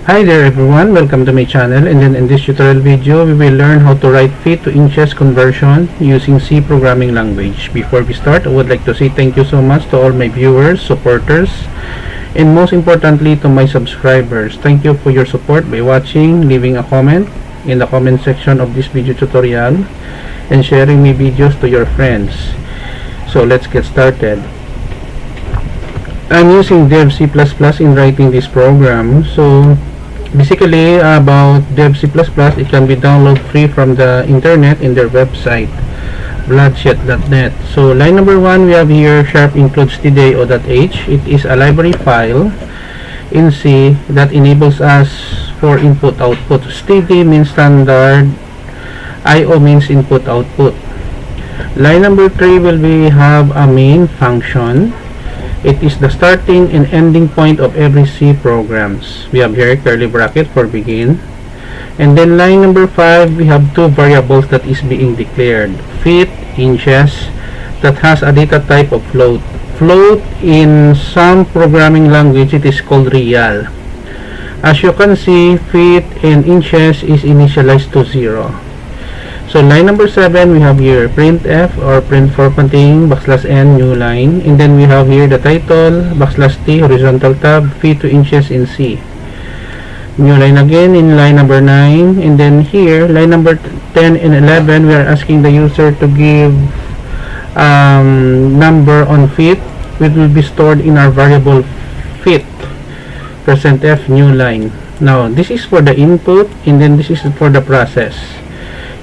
Hi there everyone, welcome to my channel, and then in this tutorial video we will learn how to write feet to inches conversion using C programming language. Before we start, I would like to say thank you so much to all my viewers, supporters, and most importantly to my subscribers. Thank you for your support by watching, leaving a comment in the comment section of this video tutorial, and sharing my videos to your friends. So let's get started. I'm using Dev C++ in writing this program. So basically about Dev C++, it can be downloaded free from the internet in their website bloodshed.net. So line number 1, we have here sharp includes tdio.h. It is a library file in C that enables us for input output. Std means standard, IO means input output. Line number 3 will be have a main function. It is the starting and ending point of every C programs. We have here curly bracket for begin. And then line number 5, we have two variables that is being declared. Feet, inches, that has a data type of float. Float in some programming language, it is called real. As you can see, feet and inches is initialized to 0. So line number 7, we have here printf or print formatting \n new line, and then we have here the title \t horizontal tab feet to inches in C. New line again in line number 9, and then here line number 10 and 11, we are asking the user to give number on feet, which will be stored in our variable feet %f new line. Now this is for the input, and then this is for the process.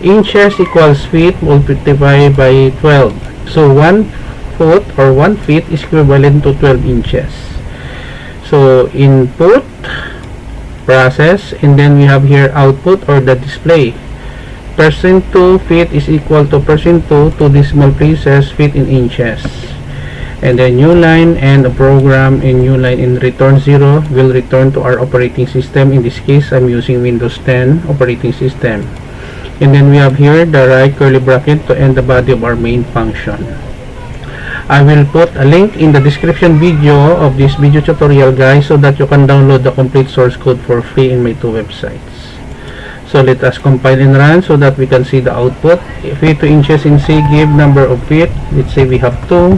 Inches equals feet multiplied by 12. So 1 foot or 1 feet is equivalent to 12 inches. So input, process, and then we have here output or the display. %2 feet is equal to %2 2 decimal places feet in inches. And then new line and a program in new line in return 0 will return to our operating system. In this case, I'm using Windows 10 operating system. And then we have here the right curly bracket to end the body of our main function. I will put a link in the description video of this video tutorial, guys, so that you can download the complete source code for free in my two websites. So let us compile and run so that we can see the output. Feet to inches in C give number of feet. Let's say we have 2.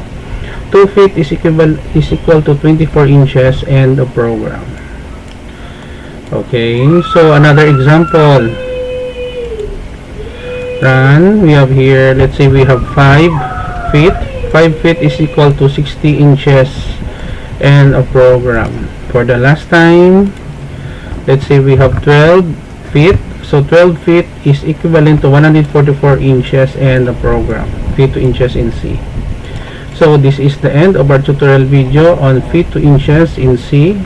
2 feet is equal to 24 inches and the program. Okay, so another example. Run. We have here, let's say we have 5 feet. 5 feet is equal to 60 inches and a program. For the last time, let's say we have 12 feet. So 12 feet is equivalent to 144 inches and a program. Feet to inches in C. So this is the end of our tutorial video on feet to inches in C.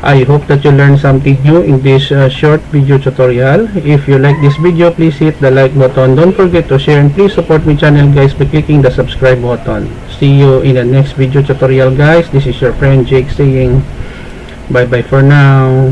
I hope that you learned something new in this short video tutorial. If you like this video, please hit the like button. Don't forget to share, and please support my channel, guys, by clicking the subscribe button. See you in the next video tutorial, guys. This is your friend Jake saying bye bye for now.